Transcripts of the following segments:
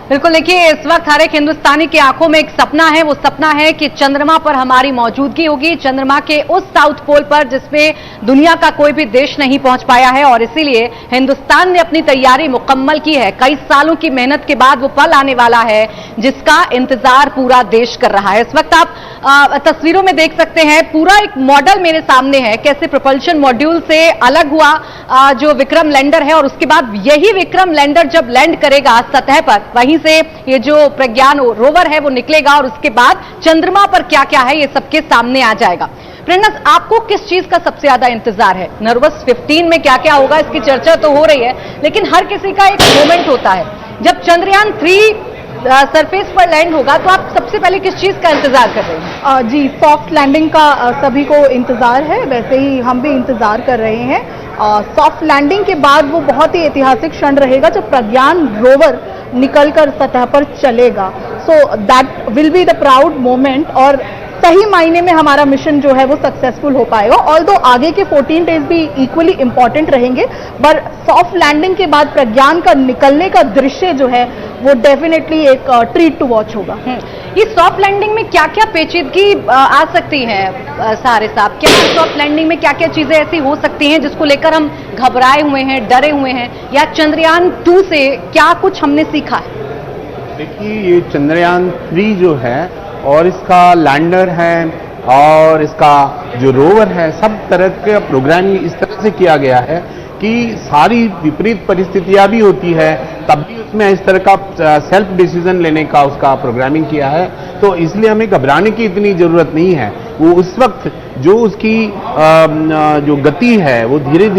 बिल्कुल, देखिए इस वक्त हर एक हिंदुस्तानी की आंखों में एक सपना है। वो सपना है कि चंद्रमा पर हमारी मौजूदगी होगी, चंद्रमा के उस साउथ पोल पर जिसमें दुनिया का कोई भी देश नहीं पहुंच पाया है। और इसीलिए हिंदुस्तान ने अपनी तैयारी मुकम्मल की है। कई सालों की मेहनत के बाद वो पल आने वाला है जिसका इंतजार पूरा देश कर रहा है। इस वक्त आप तस्वीरों में देख सकते हैं, पूरा एक मॉडल मेरे सामने है, कैसे प्रोपल्शन मॉड्यूल से अलग हुआ जो विक्रम लैंडर है, और उसके बाद यही विक्रम लैंडर जब लैंड करेगा सतह पर, वहीं से ये जो प्रज्ञान रोवर है वो निकलेगा और उसके बाद चंद्रमा पर क्या क्या है ये सबके सामने आ जाएगा। प्रेरणा, आपको किस चीज का सबसे ज्यादा इंतजार है? नर्वस 15 में क्या क्या होगा इसकी चर्चा तो हो रही है, लेकिन हर किसी का एक मोमेंट होता है जब चंद्रयान 3 सरफेस पर लैंड होगा, तो आप सबसे पहले किस चीज का इंतजार कर रहे हैं? जी, सॉफ्ट लैंडिंग का सभी को इंतजार है, वैसे ही हम भी इंतजार कर रहे हैं। सॉफ्ट लैंडिंग के बाद वो बहुत ही ऐतिहासिक क्षण रहेगा जब प्रज्ञान रोवर निकलकर सतह पर चलेगा। So that will be the proud moment, और सही मायने में हमारा मिशन जो है वो सक्सेसफुल हो पाएगा। ऑल्दो आगे के 14 डेज भी इक्वली इंपॉर्टेंट रहेंगे, पर सॉफ्ट लैंडिंग के बाद प्रज्ञान का निकलने का दृश्य जो है वो डेफिनेटली एक ट्रीट टू वॉच होगा। ये सॉफ्ट लैंडिंग में क्या क्या पेचीदगी आ सकती है सारे साहब? क्या सॉफ्ट लैंडिंग में क्या क्या चीजें ऐसी हो सकती हैं जिसको लेकर हम घबराए हुए हैं, डरे हुए हैं, या चंद्रयान 2 से क्या कुछ हमने सीखा है? देखिए, ये चंद्रयान 3 जो है और इसका लैंडर है और इसका जो रोवर है, सब तरह का प्रोग्रामिंग इस तरह से किया गया है कि सारी विपरीत परिस्थितियां भी होती है तब भी उसमें इस तरह का सेल्फ डिसीजन लेने का उसका प्रोग्रामिंग किया है। तो इसलिए हमें घबराने की इतनी जरूरत नहीं है। वो उस वक्त जो उसकी जो गति है वो धीरे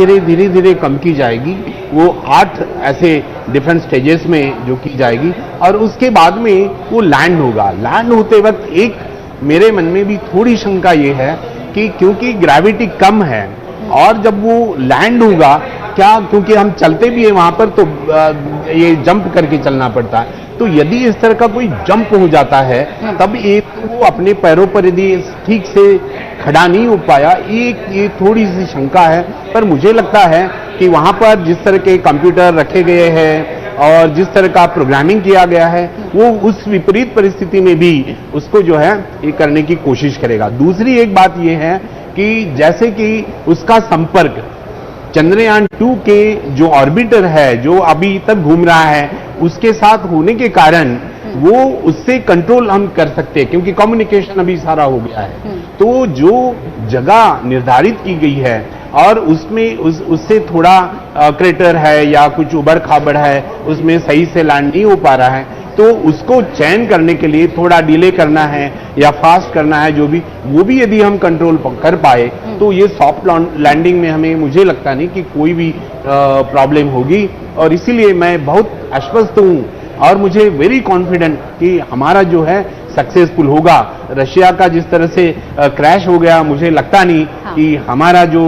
धीरे कम की जाएगी। वो 8 ऐसे डिफरेंट स्टेजेस में जो की जाएगी और उसके बाद में वो लैंड होगा। लैंड होते वक्त एक मेरे मन में भी थोड़ी शंका ये है कि क्योंकि ग्रेविटी कम है और जब वो लैंड होगा, क्या क्योंकि हम चलते भी हैं वहां पर तो ये जंप करके चलना पड़ता है, तो यदि इस तरह का कोई जंप हो जाता है तब एक तो वो अपने पैरों पर यदि ठीक से खड़ा नहीं हो पाया, ये थोड़ी सी शंका है। पर मुझे लगता है कि वहां पर जिस तरह के कंप्यूटर रखे गए हैं और जिस तरह का प्रोग्रामिंग किया गया है वो उस विपरीत परिस्थिति में भी उसको जो है ये करने की कोशिश करेगा। दूसरी एक बात ये है कि जैसे कि उसका संपर्क चंद्रयान 2 के जो ऑर्बिटर है जो अभी तक घूम रहा है उसके साथ होने के कारण वो उससे कंट्रोल हम कर सकते हैं, क्योंकि कम्युनिकेशन अभी सारा हो गया है। तो जो जगह निर्धारित की गई है और उसमें उससे थोड़ा क्रेटर है या कुछ उबड़ खाबड़ है, उसमें सही से लैंड नहीं हो पा रहा है, तो उसको चयन करने के लिए थोड़ा डिले करना है या फास्ट करना है, जो भी वो भी यदि हम कंट्रोल कर पाए तो ये सॉफ्ट लैंडिंग में हमें मुझे लगता नहीं कि कोई भी प्रॉब्लम होगी। और इसीलिए मैं बहुत आश्वस्त हूँ और मुझे वेरी कॉन्फिडेंट कि हमारा जो है सक्सेसफुल होगा। रशिया का जिस तरह से क्रैश हो गया, मुझे लगता नहीं कि हमारा जो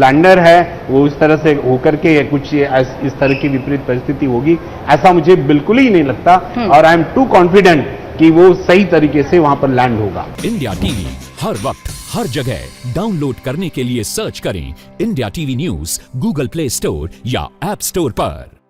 लैंडर है वो इस तरह से होकर के कुछ इस तरह की विपरीत परिस्थिति होगी, ऐसा मुझे बिल्कुल ही नहीं लगता। और आई एम टू कॉन्फिडेंट कि वो सही तरीके से वहां पर लैंड होगा। इंडिया टीवी हर वक्त हर जगह डाउनलोड करने के लिए सर्च करें India TV news Google play store या ऐप स्टोर पर।